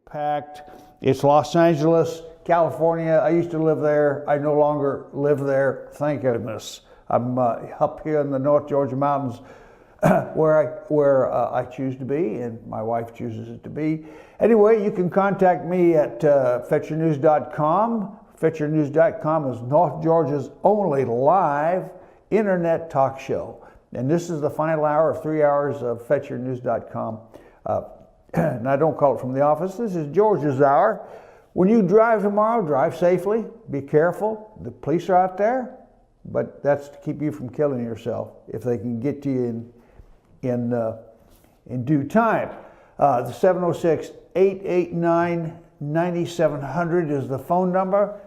packed. It's Los Angeles, California. I used to live there. I no longer live there, thank goodness. I'm up here in the North Georgia mountains where I choose to be and my wife chooses it to be. Anyway, you can contact me at FetcherNews.com. FetcherNews.com is North Georgia's only live internet talk show. And this is the final hour of 3 hours of FetcherNews.com. And I don't call it from the office. This is Georgia's hour. When you drive tomorrow, drive safely. Be careful. The police are out there, but that's to keep you from killing yourself if they can get to you in due time. The 706-889-9700 is the phone number.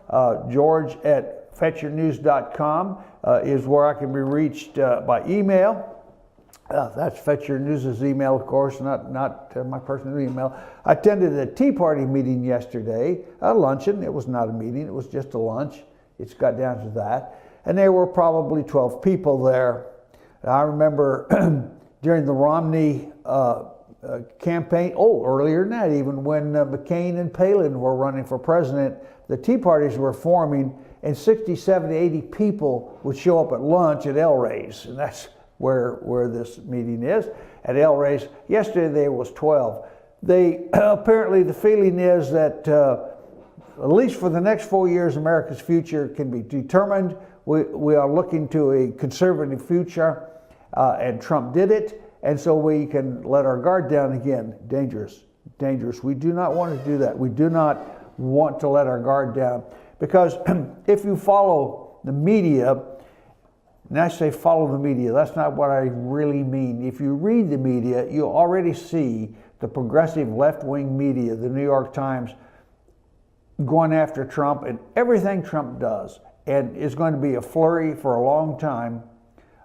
George at FetcherNews.com is where I can be reached by email. That's Fetcher News' email, of course, not my personal email. I attended a Tea Party meeting yesterday, a luncheon. It was not a meeting, it was just a lunch. It's got down to that. And there were probably 12 people there. I remember during the Romney campaign, earlier than that, even when McCain and Palin were running for president, the Tea Parties were forming, and 60, 70, 80 people would show up at lunch at El Rey's, and that's where this meeting is, at El Rey's. Yesterday there was 12. Apparently the feeling is that at least for the next 4 years, America's future can be determined. We are looking to a conservative future, and Trump did it, and so we can let our guard down again. Dangerous, dangerous. We do not want to do that. We do not want to let our guard down, because if you follow the media, and I say follow the media, that's not what I really mean. If you read the media, you already see the progressive left-wing media, the New York Times, going after Trump and everything Trump does. And it's going to be a flurry for a long time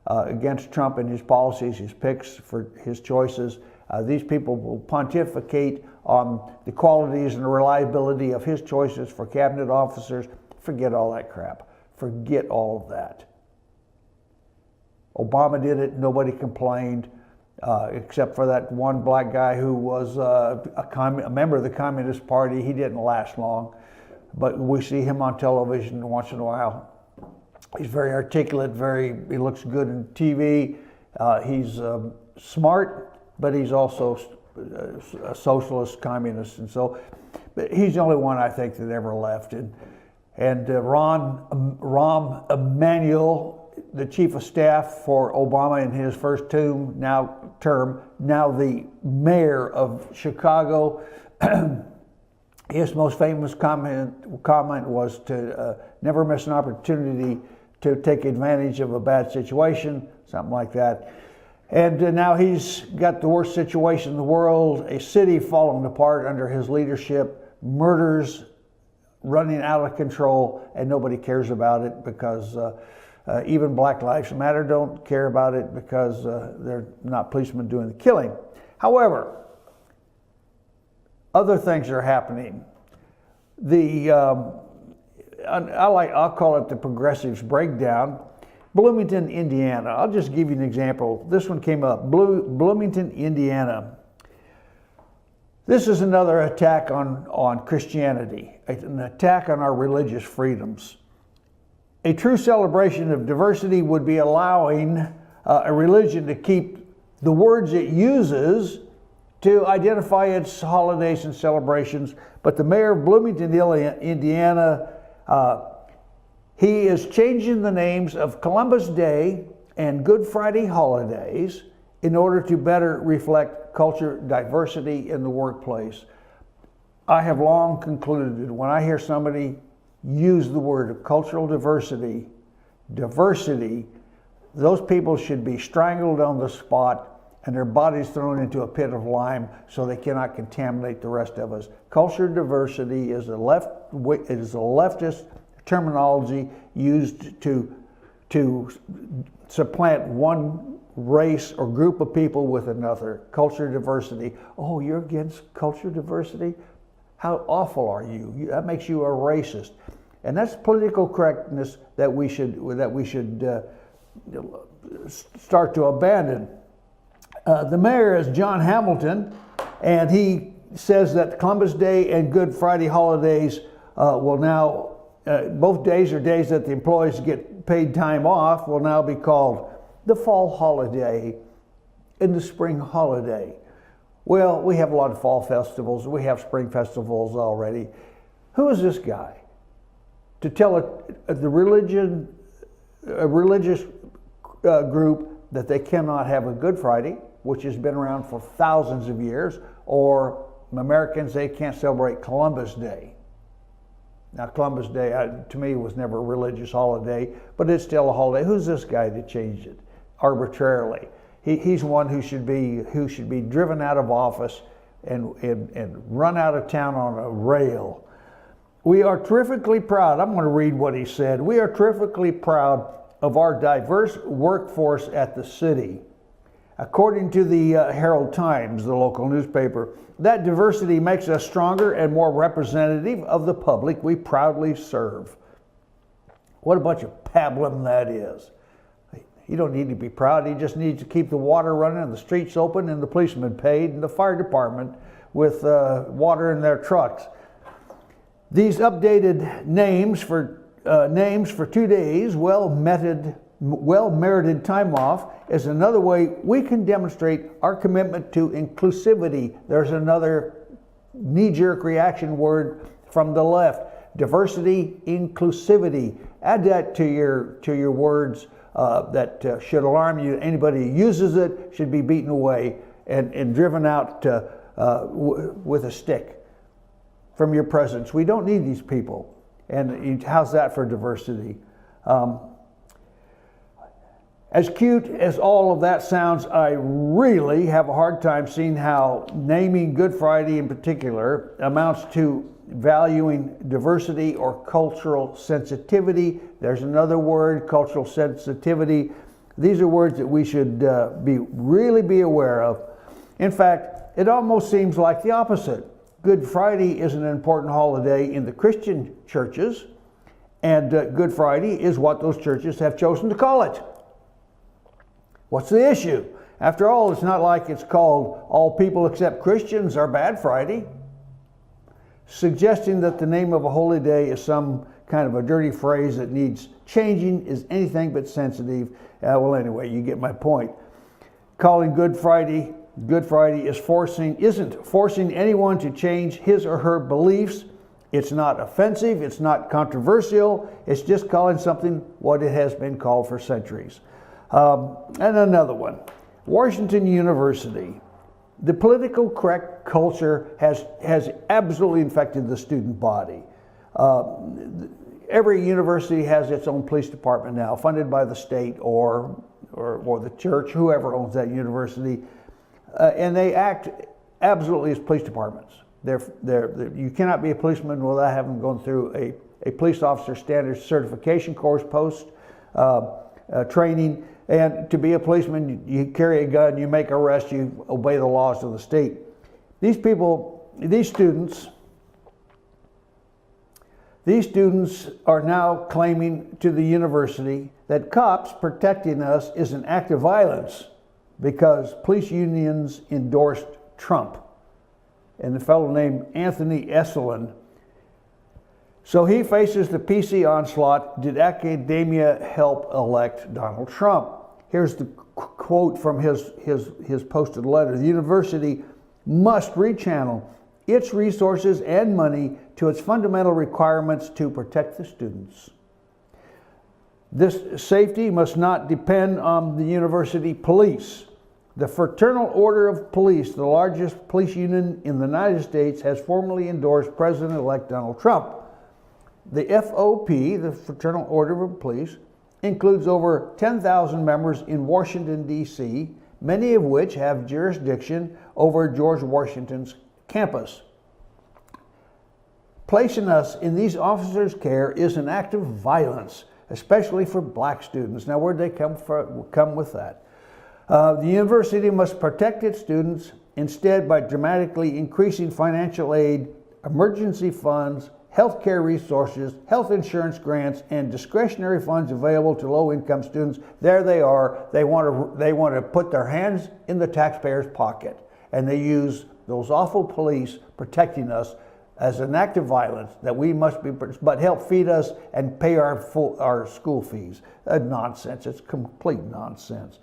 against Trump and his policies, his picks, for his choices. These people will pontificate on the qualities and the reliability of his choices for cabinet officers. Forget all that crap. Forget all of that. Obama did it, nobody complained, except for that one black guy who was a member of the Communist Party. He didn't last long, but we see him on television once in a while. He's very articulate, he looks good in TV. He's smart, but he's also a socialist, communist, and so but he's the only one I think that ever left. And Rahm Emanuel, the chief of staff for Obama in his first term, now the mayor of Chicago, his most famous comment was to never miss an opportunity to take advantage of a bad situation, something like that. And now he's got the worst situation in the world, a city falling apart under his leadership, murders running out of control, and nobody cares about it because even Black Lives Matter don't care about it because they're not policemen doing the killing. However, other things are happening. I'll call it the progressives breakdown. Bloomington, Indiana. I'll just give you an example. This one came up. Bloomington, Indiana. This is another attack on Christianity, an attack on our religious freedoms. A true celebration of diversity would be allowing a religion to keep the words it uses to identify its holidays and celebrations. But the mayor of Bloomington, Indiana, he is changing the names of Columbus Day and Good Friday holidays in order to better reflect culture diversity in the workplace. I have long concluded that when I hear somebody use the word cultural diversity, those people should be strangled on the spot and their bodies thrown into a pit of lime so they cannot contaminate the rest of us. Culture diversity is a leftist terminology used to supplant one race or group of people with another. Culture diversity. Oh, you're against culture diversity? How awful are you? That makes you a racist. And that's political correctness that we should start to abandon. The mayor is John Hamilton, and he says that Columbus Day and Good Friday holidays will now, both days are days that the employees get paid time off, will now be called the fall holiday and the spring holiday. Well, we have a lot of fall festivals. We have spring festivals already. Who is this guy to tell a religious group that they cannot have a Good Friday, which has been around for thousands of years, or Americans, they can't celebrate Columbus Day? Now, Columbus Day, to me, was never a religious holiday, but it's still a holiday. Who's this guy that changed it arbitrarily? He's one who should be driven out of office and run out of town on a rail. We are terrifically proud. I'm going to read what he said. We are terrifically proud of our diverse workforce at the city. According to the Herald Times, the local newspaper, that diversity makes us stronger and more representative of the public we proudly serve. What a bunch of pablum that is. You don't need to be proud. He just needs to keep the water running and the streets open and the policemen paid and the fire department with water in their trucks. These updated names for 2 days, well-merited time off, is another way we can demonstrate our commitment to inclusivity. There's another knee-jerk reaction word from the left: diversity, inclusivity. Add that to your words. That should alarm you. Anybody who uses it should be beaten away and driven out with a stick from your presence. We don't need these people. And how's that for diversity? As cute as all of that sounds, I really have a hard time seeing how naming Good Friday in particular amounts to valuing diversity or cultural sensitivity. There's another word, cultural sensitivity. These are words that we should really be aware of. In fact, it almost seems like the opposite. Good Friday is an important holiday in the Christian churches, and Good Friday is what those churches have chosen to call it. What's the issue? After all, it's not like it's called All People Except Christians or Bad Friday. Suggesting that the name of a holy day is some kind of a dirty phrase that needs changing is anything but sensitive. Well, anyway, you get my point. Calling Good Friday isn't forcing anyone to change his or her beliefs. It's not offensive. It's not controversial. It's just calling something what it has been called for centuries. And another one, Washington University. The political correct culture has absolutely infected the student body. Every university has its own police department now, funded by the state or the church, whoever owns that university, and they act absolutely as police departments. You cannot be a policeman without having gone through a police officer standards certification course post training. And to be a policeman, you carry a gun, you make arrests, you obey the laws of the state. These students are now claiming to the university that cops protecting us is an act of violence because police unions endorsed Trump. And the fellow named Anthony Esolen. So he faces the PC onslaught. Did academia help elect Donald Trump? Here's the quote from his posted letter. The university must rechannel its resources and money to its fundamental requirements to protect the students. This safety must not depend on the university police. The Fraternal Order of Police, the largest police union in the United States, has formally endorsed President-elect Donald Trump. The FOP, the Fraternal Order of Police, includes over 10,000 members in Washington, D.C., many of which have jurisdiction over George Washington's campus. Placing us in these officers' care is an act of violence, especially for black students. Now, where'd they come with that? The university must protect its students instead by dramatically increasing financial aid, emergency funds, healthcare resources, health insurance grants, and discretionary funds available to low-income students. There they are. They want to put their hands in the taxpayer's pocket, and they use those awful police protecting us as an act of violence that we must be, but help feed us and pay our school fees. Nonsense. It's complete nonsense.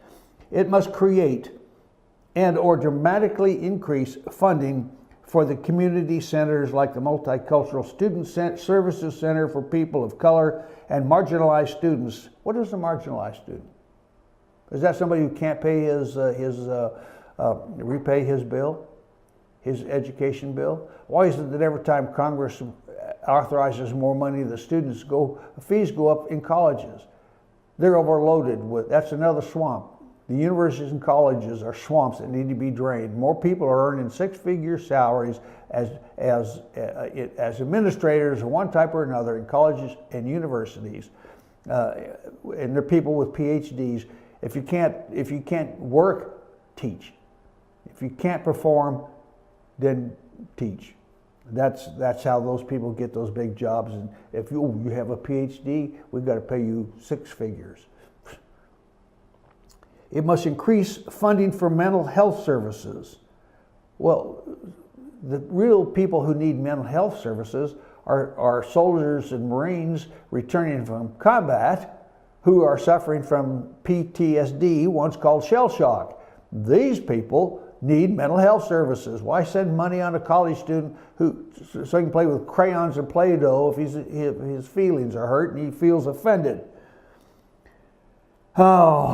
It must create and or dramatically increase funding for the community centers like the Multicultural Student Services Center for People of Color and marginalized students. What is a marginalized student? Is that somebody who can't pay repay his bill? His education bill? Why is it that every time Congress authorizes more money, the fees go up in colleges? They're overloaded with, that's another swamp. The universities and colleges are swamps that need to be drained. More people are earning six-figure salaries as administrators of one type or another in colleges and universities, and they're people with PhDs. If you can't work, teach. If you can't perform, then teach. That's how those people get those big jobs. And if you have a PhD, we've got to pay you six figures. It must increase funding for mental health services. Well, the real people who need mental health services are soldiers and Marines returning from combat who are suffering from PTSD, once called shell shock. These people need mental health services. Why send money on a college student so he can play with crayons and Play-Doh if his feelings are hurt and he feels offended? Oh,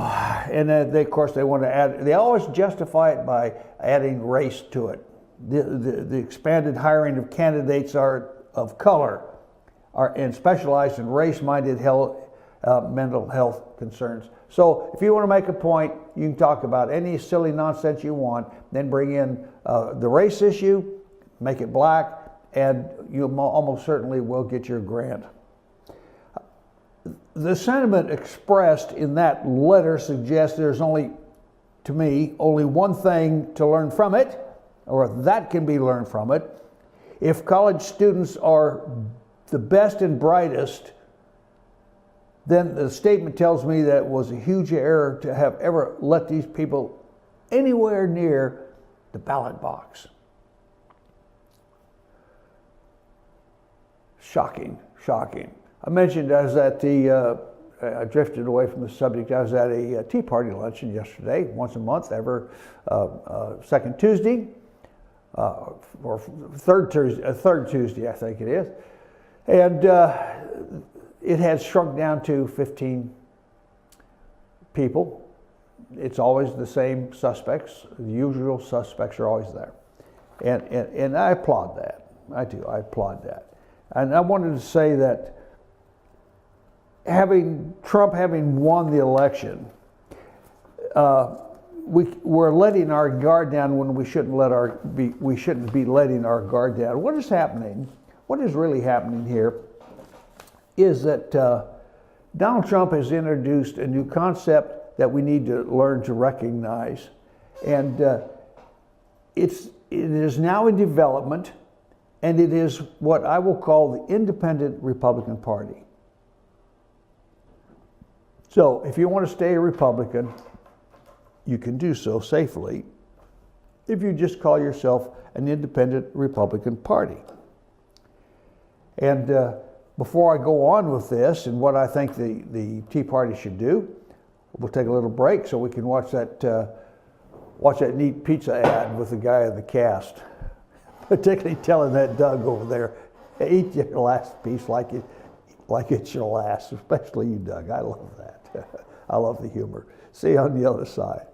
and of course they want to add, they always justify it by adding race to it. The expanded hiring of candidates of color and specialized in race-minded mental health concerns. So if you want to make a point, you can talk about any silly nonsense you want, then bring in the race issue, make it black, and you almost certainly will get your grant. The sentiment expressed in that letter suggests there's only one thing to learn from it, or that can be learned from it. If college students are the best and brightest, then the statement tells me that it was a huge error to have ever let these people anywhere near the ballot box. Shocking, shocking. I mentioned I was at I drifted away from the subject. I was at a Tea Party luncheon yesterday, once a month, second Tuesday, or third Tuesday, I think it is. And it had shrunk down to 15 people. It's always the same suspects. The usual suspects are always there. And I applaud that. I do. I applaud that. And I wanted to say that Trump having won the election, we're letting our guard down when we shouldn't be letting our guard down. What is happening? What is really happening here is that Donald Trump has introduced a new concept that we need to learn to recognize, and it is now in development, and it is what I will call the Independent Republican Party. So if you want to stay a Republican, you can do so safely if you just call yourself an Independent Republican Party. And before I go on with this and what I think the Tea Party should do, we'll take a little break so we can watch that neat pizza ad with the guy in the cast. Particularly telling that Doug over there, eat your last piece like it's your last, especially you, Doug. I love that. I love the humor. See you on the other side.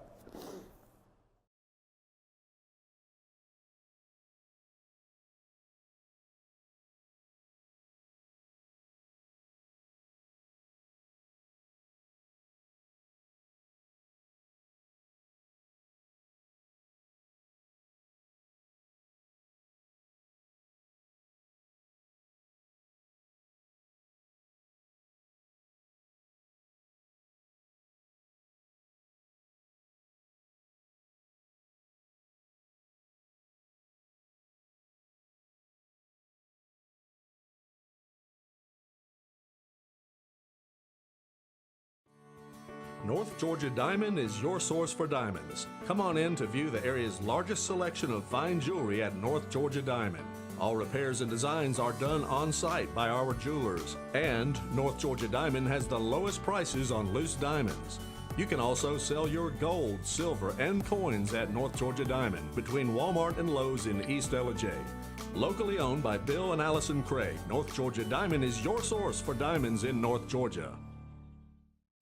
North Georgia Diamond is your source for diamonds. Come on in to view the area's largest selection of fine jewelry at North Georgia Diamond. All repairs and designs are done on site by our jewelers. And North Georgia Diamond has the lowest prices on loose diamonds. You can also sell your gold, silver, and coins at North Georgia Diamond between Walmart and Lowe's in East Ellijay. Locally owned by Bill and Allison Craig, North Georgia Diamond is your source for diamonds in North Georgia.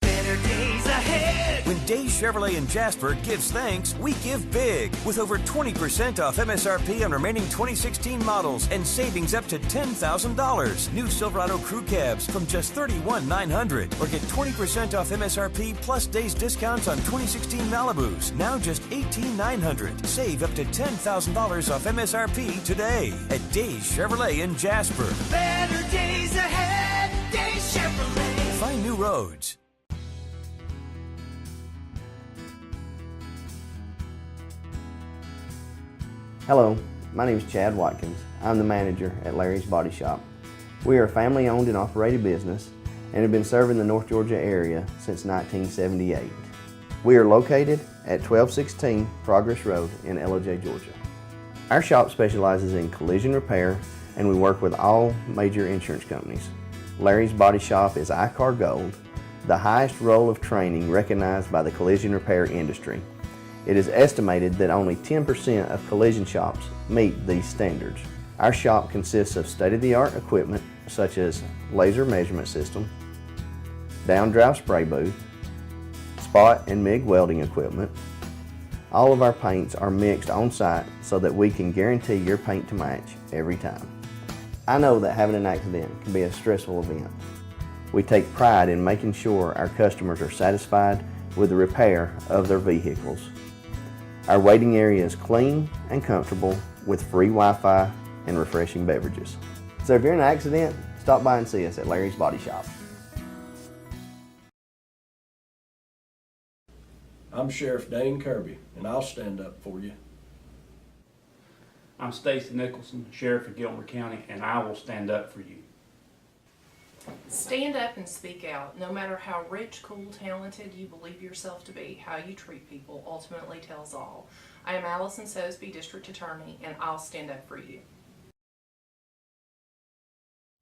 Better days ahead. When Days Chevrolet in Jasper gives thanks, we give big. With over 20% off MSRP on remaining 2016 models and savings up to $10,000. New Silverado Crew Cabs from just $31,900. Or get 20% off MSRP plus Days discounts on 2016 Malibus. Now just $18,900. Save up to $10,000 off MSRP today at Days Chevrolet in Jasper. Better days ahead. Days Chevrolet. Find new roads. Hello, my name is Chad Watkins. I'm the manager at Larry's Body Shop. We are a family-owned and operated business and have been serving the North Georgia area since 1978. We are located at 1216 Progress Road in Ellijay, Georgia. Our shop specializes in collision repair and we work with all major insurance companies. Larry's Body Shop is ICAR Gold, the highest role of training recognized by the collision repair industry. It is estimated that only 10% of collision shops meet these standards. Our shop consists of state-of-the-art equipment such as laser measurement system, down-drive spray booth, spot and MIG welding equipment. All of our paints are mixed on-site so that we can guarantee your paint to match every time. I know that having an accident can be a stressful event. We take pride in making sure our customers are satisfied with the repair of their vehicles. Our waiting area is clean and comfortable with free Wi-Fi and refreshing beverages. So if you're in an accident, stop by and see us at Larry's Body Shop. I'm Sheriff Dane Kirby, and I'll stand up for you. I'm Stacy Nicholson, Sheriff of Gilmer County, and I will stand up for you. Stand up and speak out. No matter how rich, cool, talented you believe yourself to be, how you treat people ultimately tells all. I am Allison Sosby, District Attorney, and I'll stand up for you.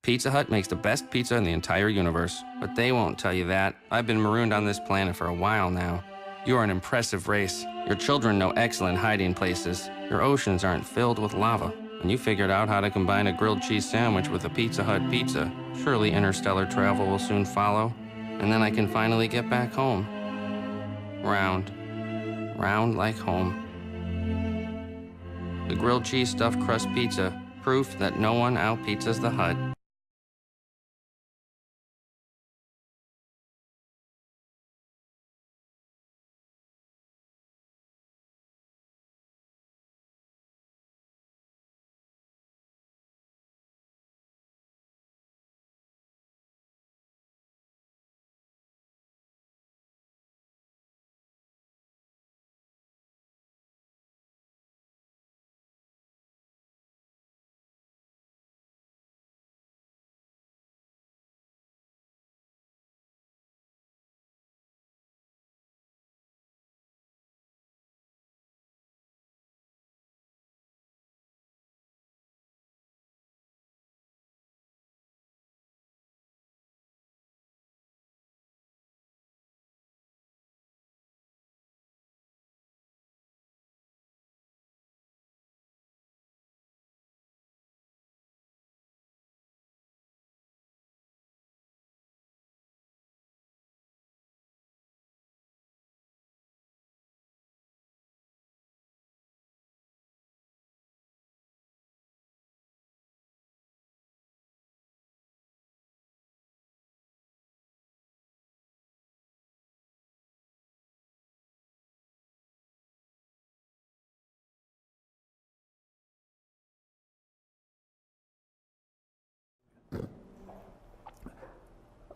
Pizza Hut makes the best pizza in the entire universe, but they won't tell you that. I've been marooned on this planet for a while now. You are an impressive race. Your children know excellent hiding places. Your oceans aren't filled with lava. And you figured out how to combine a grilled cheese sandwich with a Pizza Hut pizza. Surely interstellar travel will soon follow, and then I can finally get back home. Round. Round like home. The grilled cheese stuffed crust pizza, proof that no one out-pizzas the Hut.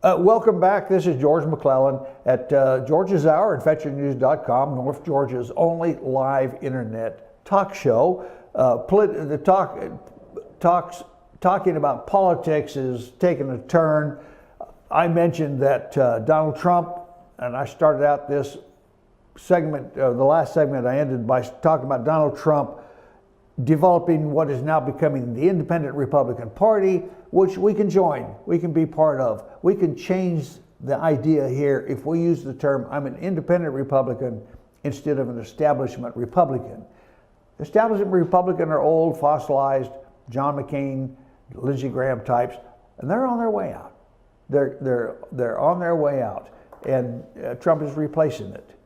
Welcome back. This is George McClellan at George's Hour and FetcherNews.com, North Georgia's only live internet talk show. Talking about politics is taking a turn. I mentioned that Donald Trump and I started out this segment, the last segment I ended by talking about Donald Trump developing what is now becoming the Independent Republican Party, which we can join, we can be part of. We can change the idea here if we use the term, I'm an independent Republican instead of an establishment Republican. Establishment Republican are old, fossilized, John McCain, Lindsey Graham types, and they're on their way out. They're on their way out, and Trump is replacing it,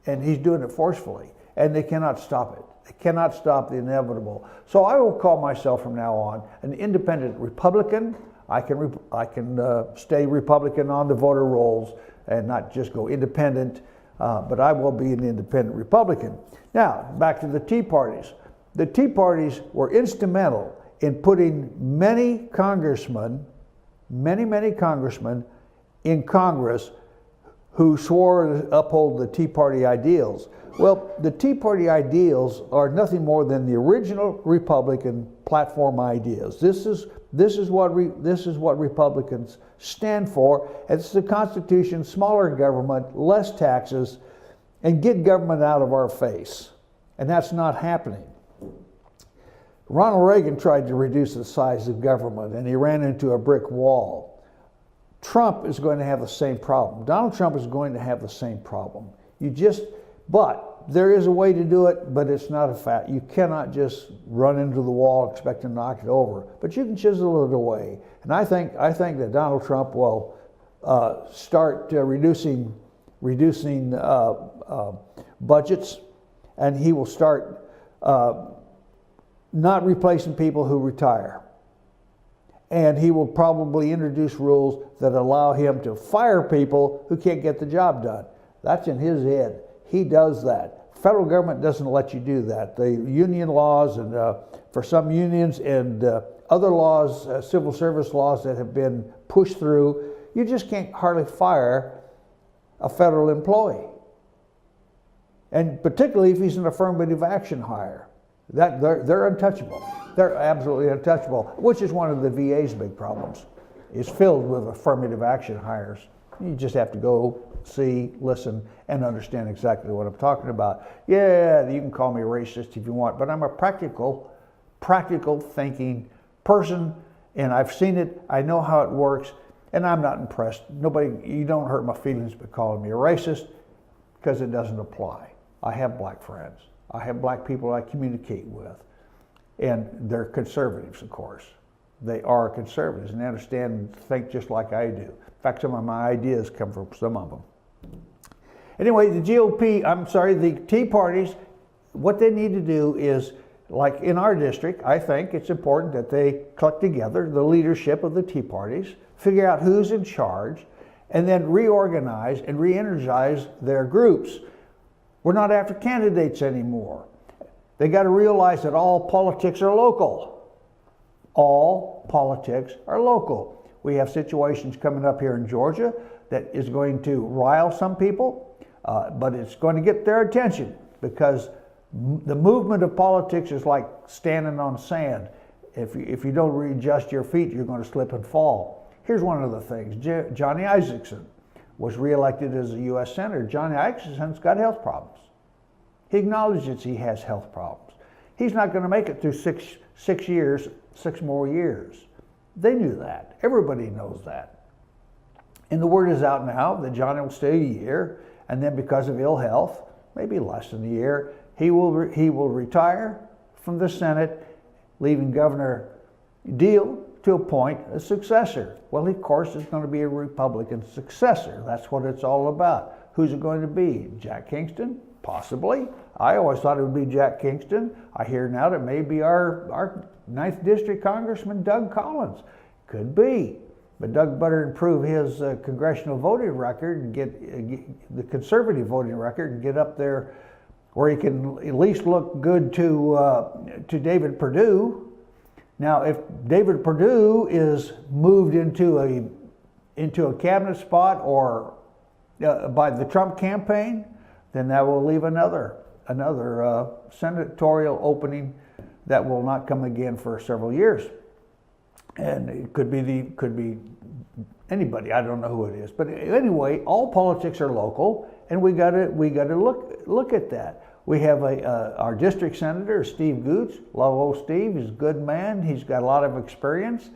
and he's doing it forcefully, and they cannot stop it. They cannot stop the inevitable. So I will call myself from now on an independent Republican. I can stay Republican on the voter rolls and not just go independent, but I will be an independent Republican. Now, back to the Tea Parties. The Tea Parties were instrumental in putting many congressmen in Congress who swore to uphold the Tea Party ideals. Well, the Tea Party ideals are nothing more than the original Republican platform ideas. This is what Republicans stand for. It's the Constitution, smaller government, less taxes, and get government out of our face. And that's not happening. Ronald Reagan tried to reduce the size of government, and he ran into a brick wall. Trump is going to have the same problem. Donald Trump is going to have the same problem. But there is a way to do it, but it's not a fact. You cannot just run into the wall and expect to knock it over, but you can chisel it away. And I think that Donald Trump will start reducing budgets, and he will start not replacing people who retire. And he will probably introduce rules that allow him to fire people who can't get the job done. That's in his head. He does that. Federal government doesn't let you do that. The union laws, and for some unions, and other laws, civil service laws that have been pushed through, you just can't hardly fire a federal employee. And particularly if he's an affirmative action hire. They're untouchable. They're absolutely untouchable, which is one of the VA's big problems. It's filled with affirmative action hires. You just have to go see, listen, and understand exactly what I'm talking about. Yeah, you can call me racist if you want, but I'm a practical thinking person, and I've seen it, I know how it works, and I'm not impressed. You don't hurt my feelings by calling me a racist, because it doesn't apply. I have black friends. I have black people I communicate with, and they're conservatives, of course. They are conservatives, and they understand and think just like I do. In fact, some of my ideas come from some of them. Anyway, the Tea Parties, what they need to do is, like in our district, I think it's important that they collect together the leadership of the Tea Parties, figure out who's in charge, and then reorganize and re-energize their groups. We're not after candidates anymore. They got to realize that all politics are local. All politics are local. We have situations coming up here in Georgia that is going to rile some people, but it's going to get their attention, because the movement of politics is like standing on sand. If you don't readjust your feet, you're going to slip and fall. Here's one of the things. Johnny Isakson was reelected as a U.S. Senator. Johnny Isakson's got health problems. He acknowledges he has health problems. He's not going to make it through six more years. They knew that. Everybody knows that. And the word is out now that Johnny will stay a year, and then because of ill health, maybe less than a year, he will retire from the Senate, leaving Governor Deal to appoint a successor. Well, of course, it's going to be a Republican successor. That's what it's all about. Who's it going to be? Jack Kingston? Possibly. I always thought it would be Jack Kingston. I hear now that may be our 9th District Congressman Doug Collins. Could be. But Doug better improve his congressional voting record and get the conservative voting record and get up there where he can at least look good to David Perdue. Now, if David Perdue is moved into a cabinet spot or by the Trump campaign, then that will leave another senatorial opening that will not come again for several years. And it could be anybody. I don't know who it is, but anyway, all politics are local, and we got to look at that. We have our district senator, Steve Goots. Love old Steve. He's a good man. He's got a lot of experience,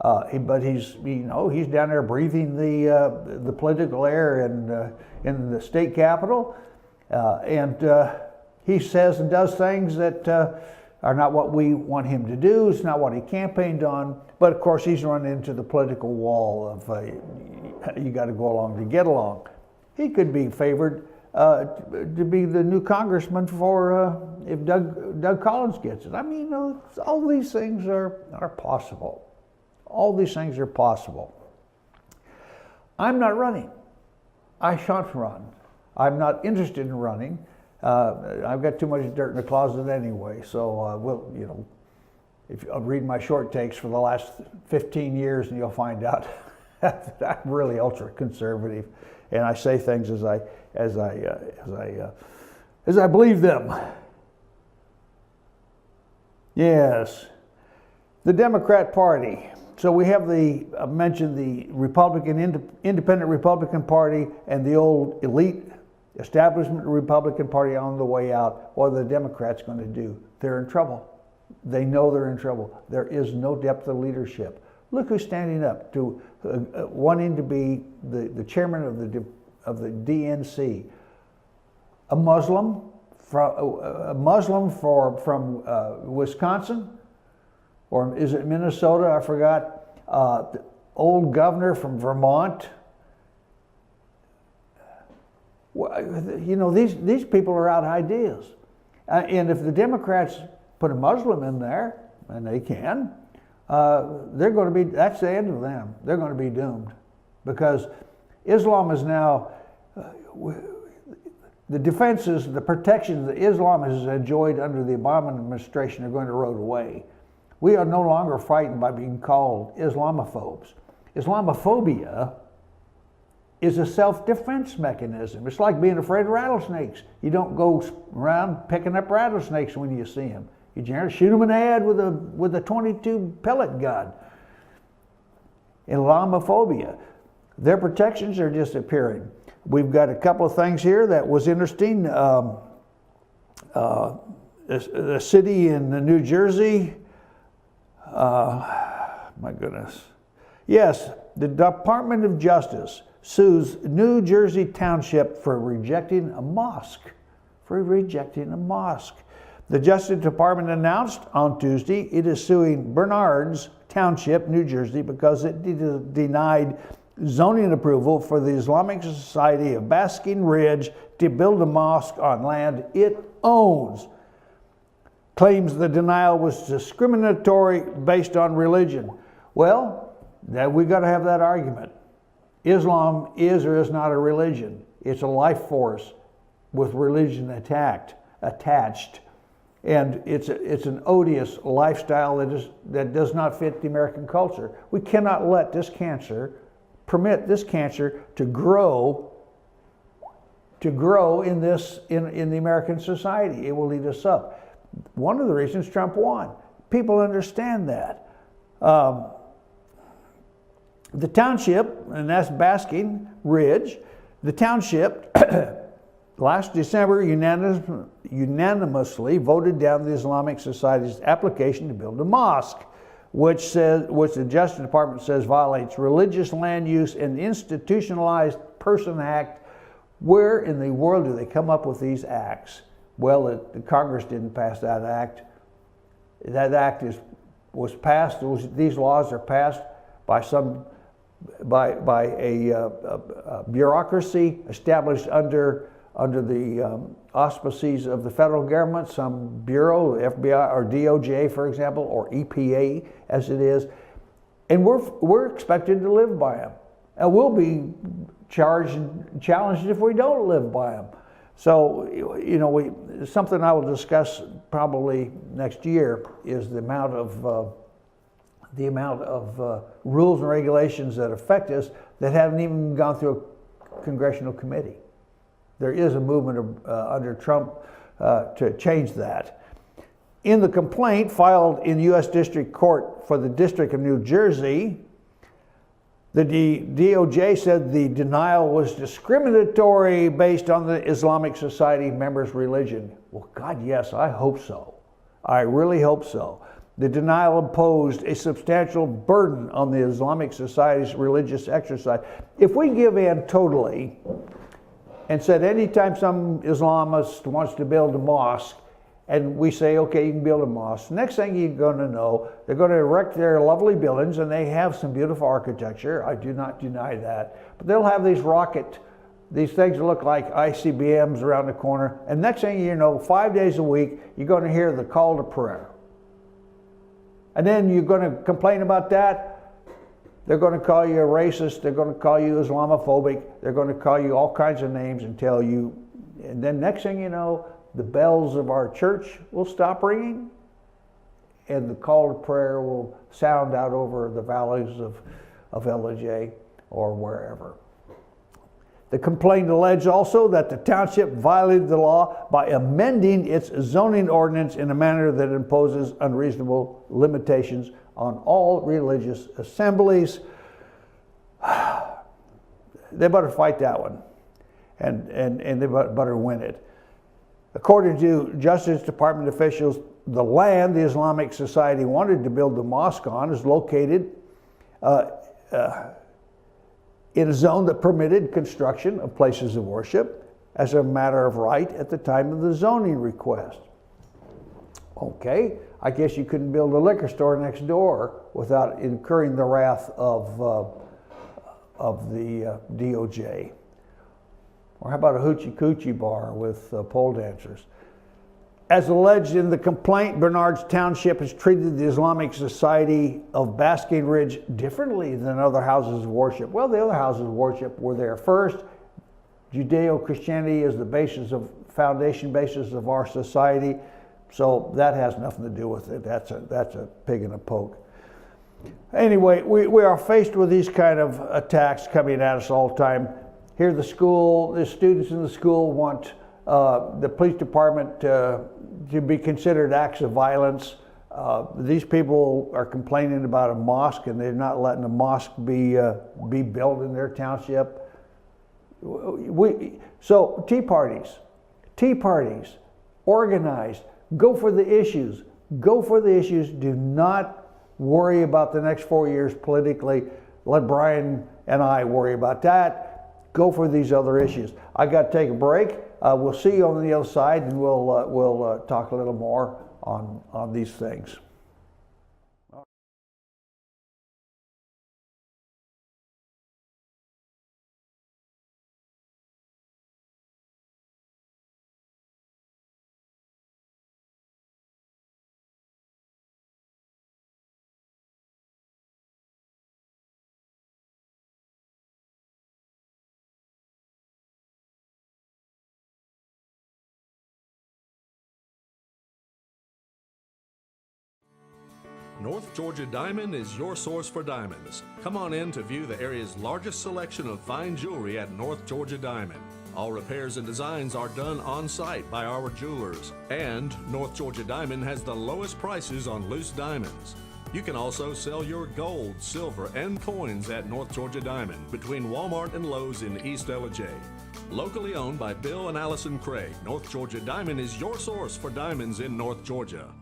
but he's down there breathing the political air in the state capitol, and he says and does things that are not what we want him to do. It's not what he campaigned on. But of course, he's run into the political wall of you got to go along to get along. He could be favored to be the new congressman for if Doug Collins gets it. I mean, all these things are possible. All these things are possible. I'm not running. I shan't run. I'm not interested in running. I've got too much dirt in the closet anyway, so if you read my short takes for the last 15 years, and you'll find out that I'm really ultra conservative, and I say things as I believe them. Yes, the Democrat Party. So we have I mentioned the Independent Republican Party and the old elite establishment Republican Party on the way out. What are the Democrats going to do? They're in trouble. They know they're in trouble. There is no depth of leadership. Look who's standing up to wanting to be the chairman of the DNC, a Muslim from Wisconsin, or is it Minnesota? I forgot. The old governor from Vermont. These people are out ideas, and if the Democrats put a Muslim in there, and they can, they're going to be. That's the end of them. They're going to be doomed, because Islam is now the defenses, the protections that Islam has enjoyed under the Obama administration are going to erode away. We are no longer frightened by being called Islamophobes. Islamophobia is a self-defense mechanism. It's like being afraid of rattlesnakes. You don't go around picking up rattlesnakes when you see them. You generally shoot them in the head with a 22 pellet gun. Islamophobia. Their protections are disappearing. We've got a couple of things here that was interesting. The city in New Jersey. My goodness. Yes, the Department of Justice sues New Jersey Township for rejecting a mosque. The Justice Department announced on Tuesday it is suing Bernards Township, New Jersey, because it denied zoning approval for the Islamic Society of Basking Ridge to build a mosque on land it owns. Claims the denial was discriminatory based on religion. Well, we got to have that argument. Islam is or is not a religion. It's a life force with religion attached. And it's an odious lifestyle that does not fit the American culture. We cannot permit this cancer to grow in the American society. It will eat us up. One of the reasons Trump won. People understand that. The township, and that's Basking Ridge, the township last December unanimously voted down the Islamic Society's application to build a mosque, which the Justice Department says violates Religious Land Use and Institutionalized Person Act. Where in the world do they come up with these acts? Well, the Congress didn't pass that act. That act was passed. These laws are passed by a bureaucracy established under the auspices of the federal government, some bureau, FBI or DOJ, for example, or EPA, as it is, and we're expected to live by them, and we'll be charged and challenged if we don't live by them. So, something I will discuss probably next year is the amount of rules and regulations that affect us that haven't even gone through a congressional committee. There is a movement under Trump to change that. In the complaint filed in U.S. District Court for the District of New Jersey, The DOJ said the denial was discriminatory based on the Islamic Society members' religion. Well, God, yes, I hope so. I really hope so. The denial imposed a substantial burden on the Islamic Society's religious exercise. If we give in totally and said anytime some Islamist wants to build a mosque, and we say, okay, you can build a mosque, next thing you're going to know, they're going to erect their lovely buildings, and they have some beautiful architecture. I do not deny that. But they'll have these things that look like ICBMs around the corner, and next thing you know, 5 days a week, you're going to hear the call to prayer. And then you're going to complain about that. They're going to call you a racist. They're going to call you Islamophobic. They're going to call you all kinds of names and tell you. And then next thing you know, the bells of our church will stop ringing, and the call to prayer will sound out over the valleys of LJ or wherever. The complaint alleged also that the township violated the law by amending its zoning ordinance in a manner that imposes unreasonable limitations on all religious assemblies. They better fight that one, and they better win it. According to Justice Department officials, the land the Islamic Society wanted to build the mosque on is located in a zone that permitted construction of places of worship as a matter of right at the time of the zoning request. Okay, I guess you couldn't build a liquor store next door without incurring the wrath of the DOJ. Or how about a hoochie coochie bar with pole dancers? As alleged in the complaint, Bernards Township has treated the Islamic Society of Basking Ridge differently than other houses of worship. Well, the other houses of worship were there first. Judeo-Christianity is the foundation basis of our society, so that has nothing to do with it. That's a pig in a poke. Anyway, we are faced with these kind of attacks coming at us all the time. Here, the students in the school want the police department to be considered acts of violence. These people are complaining about a mosque, and they're not letting a mosque be built in their township. So tea parties, organized, go for the issues. Do not worry about the next 4 years politically. Let Brian and I worry about that. Go for these other issues. I got to take a break. We'll see you on the other side, and we'll talk a little more on these things. North Georgia Diamond is your source for diamonds. Come on in to view the area's largest selection of fine jewelry at North Georgia Diamond. All repairs and designs are done on site by our jewelers. And North Georgia Diamond has the lowest prices on loose diamonds. You can also sell your gold, silver, and coins at North Georgia Diamond between Walmart and Lowe's in East LJ. Locally owned by Bill and Allison Craig, North Georgia Diamond is your source for diamonds in North Georgia.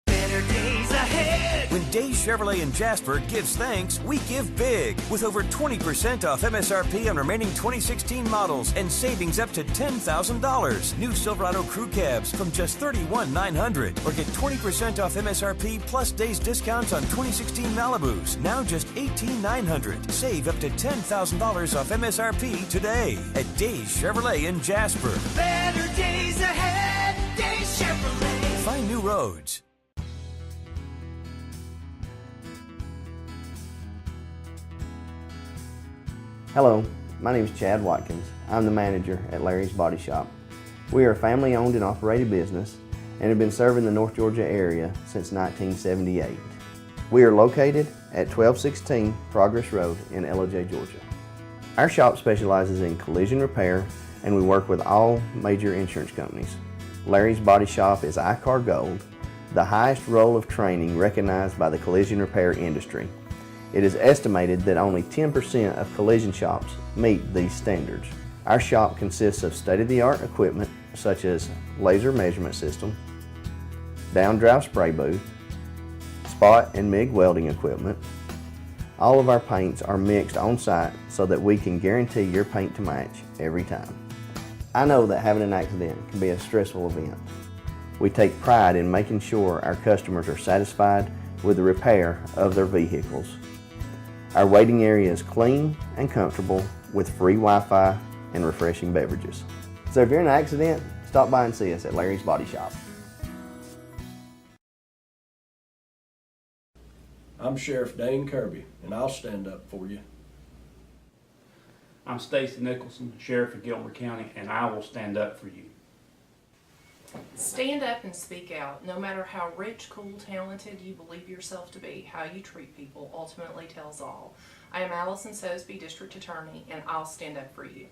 Better days ahead. When Days Chevrolet in Jasper gives thanks, we give big. With over 20% off MSRP on remaining 2016 models and savings up to $10,000. New Silverado Crew Cabs from just $31,900. Or get 20% off MSRP plus days discounts on 2016 Malibus. Now just $18,900. Save up to $10,000 off MSRP today at Days Chevrolet in Jasper. Better days ahead. Days Chevrolet. Find new roads. Hello, my name is Chad Watkins. I'm the manager at Larry's Body Shop. We are a family-owned and operated business and have been serving the North Georgia area since 1978. We are located at 1216 Progress Road in LJ, Georgia. Our shop specializes in collision repair, and we work with all major insurance companies. Larry's Body Shop is ICAR Gold, the highest role of training recognized by the collision repair industry. It is estimated that only 10% of collision shops meet these standards. Our shop consists of state-of-the-art equipment such as laser measurement system, down-drive spray booth, spot and MIG welding equipment. All of our paints are mixed on site so that we can guarantee your paint to match every time. I know that having an accident can be a stressful event. We take pride in making sure our customers are satisfied with the repair of their vehicles. Our waiting area is clean and comfortable with free Wi-Fi and refreshing beverages. So if you're in an accident, stop by and see us at Larry's Body Shop. I'm Sheriff Dane Kirby, and I'll stand up for you. I'm Stacy Nicholson, Sheriff of Gilmer County, and I will stand up for you. Stand up and speak out. No matter how rich, cool, talented you believe yourself to be, how you treat people ultimately tells all. I am Allison Sosby, District Attorney, and I'll stand up for you.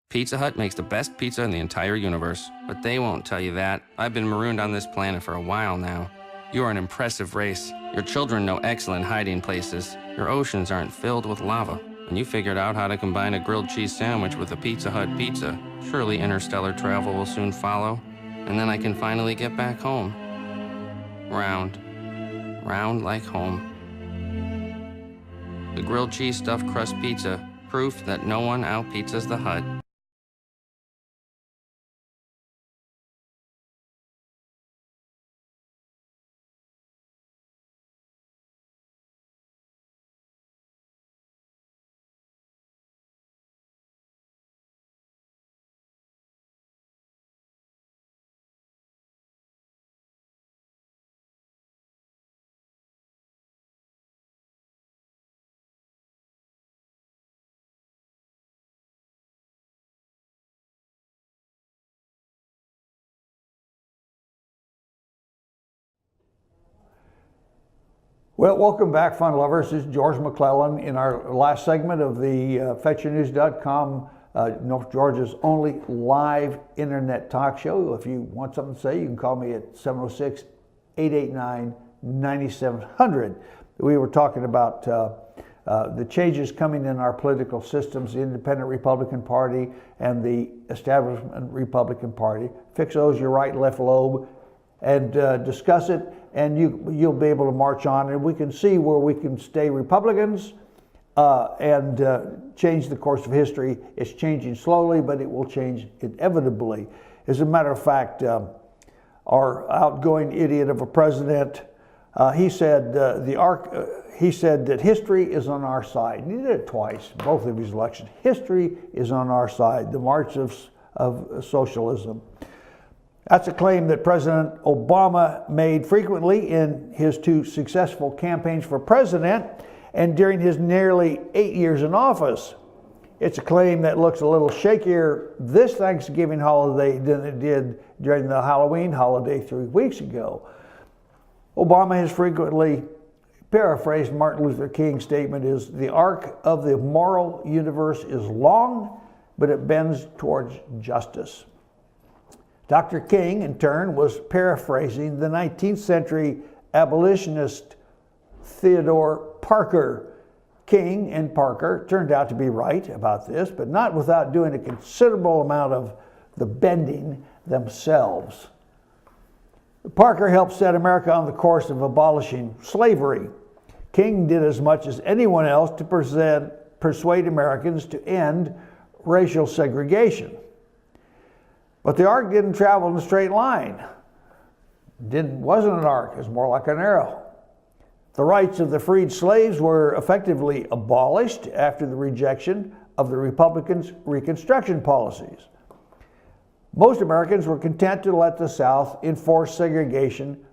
Pizza Hut makes the best pizza in the entire universe, but they won't tell you that. I've been marooned on this planet for a while now. You are an impressive race. Your children know excellent hiding places. Your oceans aren't filled with lava. And you figured out how to combine a grilled cheese sandwich with a Pizza Hut pizza. Surely interstellar travel will soon follow. And then I can finally get back home. Round. Round like home. The grilled cheese stuffed crust pizza. Proof that no one out-pizzas the Hut. Well, welcome back, fun lovers. This is George McClellan in our last segment of the FetchYourNews.com, North Georgia's only live internet talk show. If you want something to say, you can call me at 706-889-9700. We were talking about the changes coming in our political systems, the Independent Republican Party and the Establishment Republican Party. Fix those, your right and left lobe, and discuss it, and you'll be able to march on, and we can see where we can stay Republicans and change the course of history. It's changing slowly, but it will change inevitably. As a matter of fact, our outgoing idiot of a president, he said he said that history is on our side. And he did it twice, both of his elections. History is on our side, the march of socialism. That's a claim that President Obama made frequently in his two successful campaigns for president and during his nearly 8 years in office. It's a claim that looks a little shakier this Thanksgiving holiday than it did during the Halloween holiday 3 weeks ago. Obama has frequently paraphrased Martin Luther King's statement is, "The arc of the moral universe is long, but it bends towards justice." Dr. King, in turn, was paraphrasing the 19th century abolitionist Theodore Parker. King and Parker turned out to be right about this, but not without doing a considerable amount of the bending themselves. Parker helped set America on the course of abolishing slavery. King did as much as anyone else to persuade Americans to end racial segregation. But the arc didn't travel in a straight line. Wasn't an arc, it was more like an arrow. The rights of the freed slaves were effectively abolished after the rejection of the Republicans' Reconstruction policies. Most Americans were content to let the South enforce segregation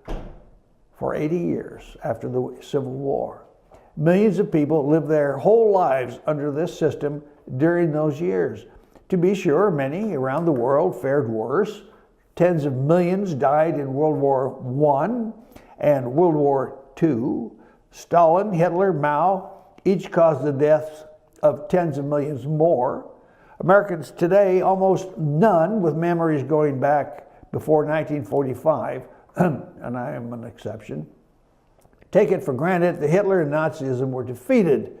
for 80 years after the Civil War. Millions of people lived their whole lives under this system during those years. To be sure, many around the world fared worse. Tens of millions died in World War I and World War II. Stalin, Hitler, Mao each caused the deaths of tens of millions more. Americans today, almost none, with memories going back before 1945, and I am an exception, take it for granted that Hitler and Nazism were defeated.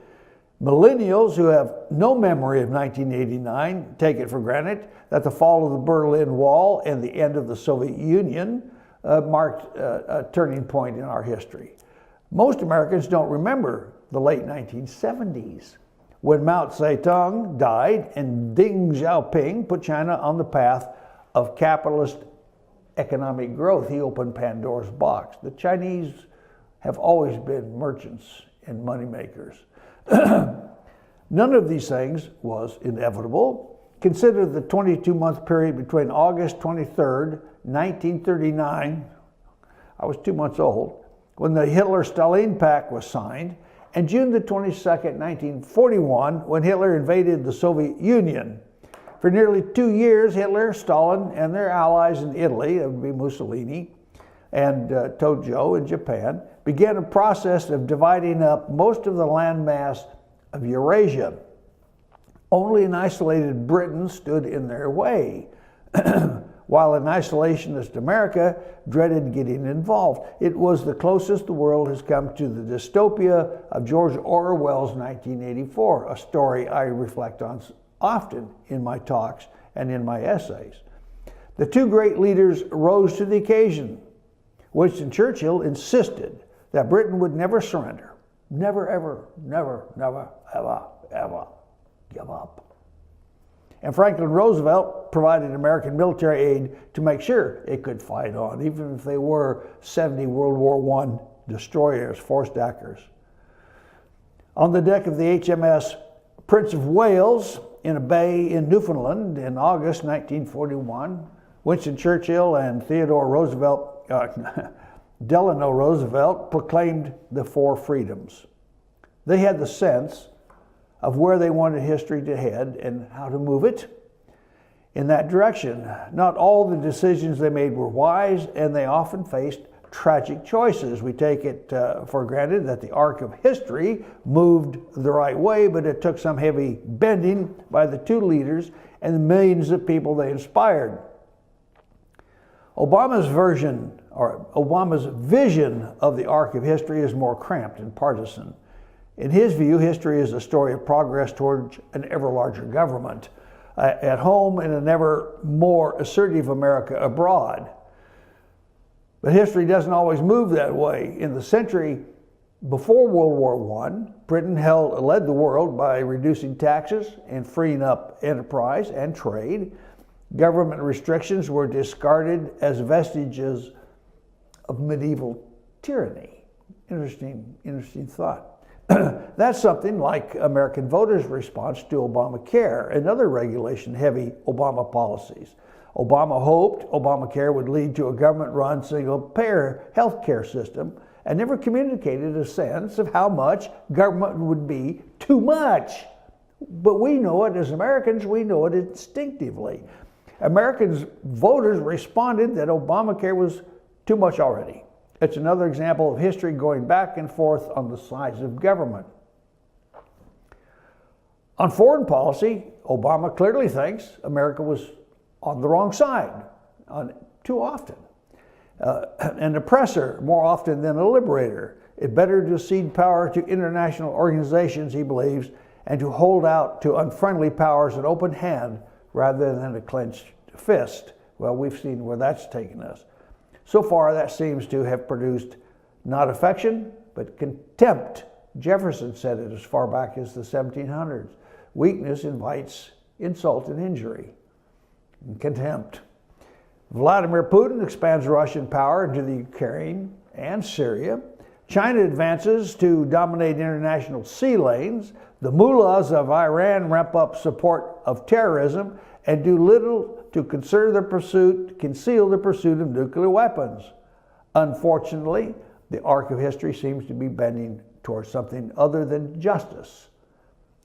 Millennials who have no memory of 1989 take it for granted that the fall of the Berlin Wall and the end of the Soviet Union marked a turning point in our history. Most Americans don't remember the late 1970s, when Mao Zedong died and Deng Xiaoping put China on the path of capitalist economic growth. He opened Pandora's box. The Chinese have always been merchants and moneymakers. None of these things was inevitable. Consider the 22-month period between August 23rd, 1939, I was 2 months old, when the Hitler-Stalin Pact was signed, and June the 22nd, 1941, when Hitler invaded the Soviet Union. For nearly 2 years, Hitler, Stalin, and their allies in Italy, that would be Mussolini, and Tojo in Japan, began a process of dividing up most of the landmass of Eurasia. Only an isolated Britain stood in their way, while an isolationist America dreaded getting involved. It was the closest the world has come to the dystopia of George Orwell's 1984, a story I reflect on often in my talks and in my essays. The two great leaders rose to the occasion. Winston Churchill insisted that Britain would never surrender, never, ever, never, never, ever, ever give up. And Franklin Roosevelt provided American military aid to make sure it could fight on, even if they were 70 World War I destroyers, four-stackers. On the deck of the HMS Prince of Wales in a bay in Newfoundland in August 1941, Winston Churchill and Delano Roosevelt proclaimed the four freedoms. They had the sense of where they wanted history to head and how to move it in that direction. Not all the decisions they made were wise, and they often faced tragic choices. We take it for granted that the arc of history moved the right way, but it took some heavy bending by the two leaders and the millions of people they inspired. Obama's vision of the arc of history is more cramped and partisan. In his view, history is a story of progress towards an ever larger government at home and an ever more assertive America abroad. But history doesn't always move that way. In the century before World War I, Britain led the world by reducing taxes and freeing up enterprise and trade. Government restrictions were discarded as vestiges of medieval tyranny. Interesting thought. That's something like American voters' response to Obamacare and other regulation-heavy Obama policies. Obama hoped Obamacare would lead to a government-run single-payer health care system and never communicated a sense of how much government would be too much. But we know it as Americans, we know it instinctively. Americans, voters responded that Obamacare was too much already. It's another example of history going back and forth on the size of government. On foreign policy, Obama clearly thinks America was on the wrong side too often. An oppressor more often than a liberator. It's better to cede power to international organizations, he believes, and to hold out to unfriendly powers an open hand rather than a clenched fist. Well, we've seen where that's taken us. So far, that seems to have produced not affection, but contempt. Jefferson said it as far back as the 1700s. Weakness invites insult and injury and contempt. Vladimir Putin expands Russian power into the Ukraine and Syria. China advances to dominate international sea lanes. The mullahs of Iran ramp up support of terrorism and do little to conceal the pursuit of nuclear weapons. Unfortunately, the arc of history seems to be bending towards something other than justice.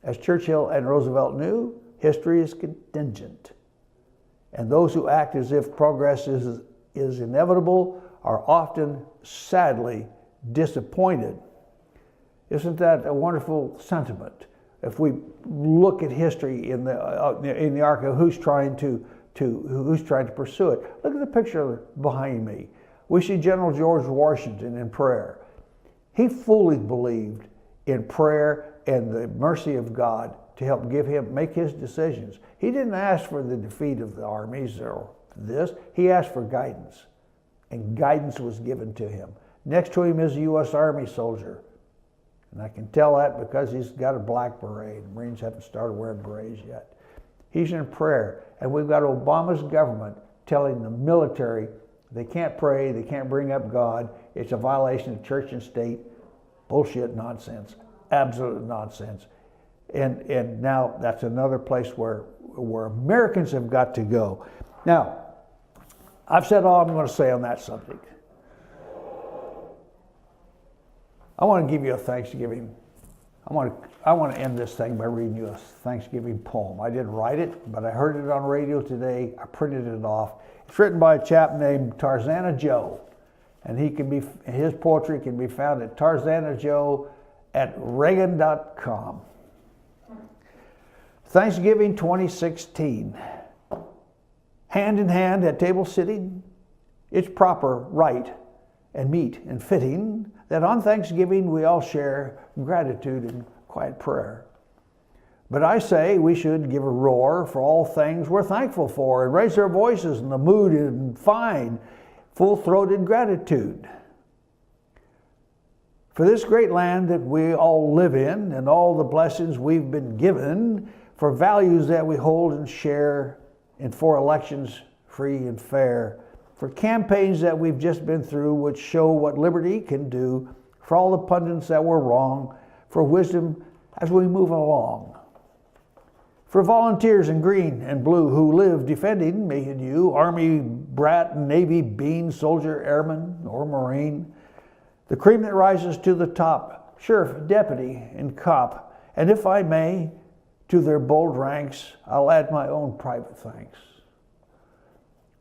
As Churchill and Roosevelt knew, history is contingent. And those who act as if progress is inevitable are often sadly disappointed. Isn't that a wonderful sentiment? If we look at history in the arc of who's trying to pursue it. Look at the picture behind me. We see General George Washington in prayer. He fully believed in prayer and the mercy of God to help make his decisions. He didn't ask for the defeat of the armies or this. He asked for guidance, and guidance was given to him. Next to him is a U.S. Army soldier, and I can tell that because he's got a black beret. The Marines haven't started wearing berets yet. He's in prayer, and we've got Obama's government telling the military they can't pray, they can't bring up God. It's a violation of church and state. Bullshit, nonsense, absolute nonsense. And now that's another place where Americans have got to go. Now, I've said all I'm going to say on that subject. I want to give you a Thanksgiving. I want to end this thing by reading you a Thanksgiving poem. I didn't write it, but I heard it on radio today. I printed it off. It's written by a chap named Tarzana Joe, and his poetry can be found at tarzanajoe@reagan.com. Thanksgiving 2016. Hand in hand at table sitting, it's proper, right, and meet and fitting that on Thanksgiving we all share gratitude and quiet prayer. But I say we should give a roar for all things we're thankful for and raise our voices in the mood and find full-throated gratitude for this great land that we all live in and all the blessings we've been given, for values that we hold and share, and for elections free and fair, for campaigns that we've just been through which show what liberty can do, for all the pundits that were wrong, for wisdom as we move along, for volunteers in green and blue who live defending me and you, Army brat, Navy bean, soldier, airman, or Marine, the cream that rises to the top, sheriff, deputy, and cop, and if I may, to their bold ranks, I'll add my own private thanks.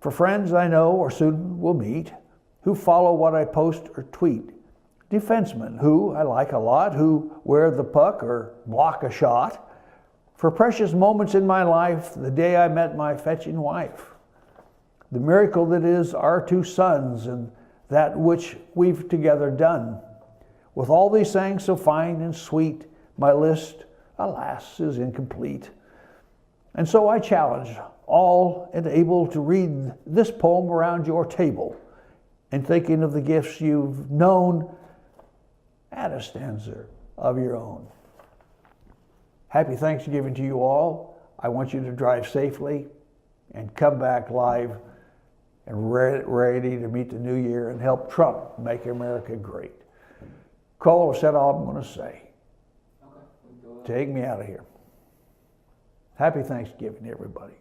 For friends I know or soon will meet, who follow what I post or tweet, defensemen who I like a lot, who wear the puck or block a shot, for precious moments in my life, the day I met my fetching wife, the miracle that is our two sons and that which we've together done. With all these things so fine and sweet, my list, alas, is incomplete. And so I challenge all and able to read this poem around your table and thinking of the gifts you've known, add a stanza of your own. Happy Thanksgiving to you all. I want you to drive safely and come back live and ready to meet the new year and help Trump make America great. Cole, I said all I'm going to say. Take me out of here. Happy Thanksgiving, everybody.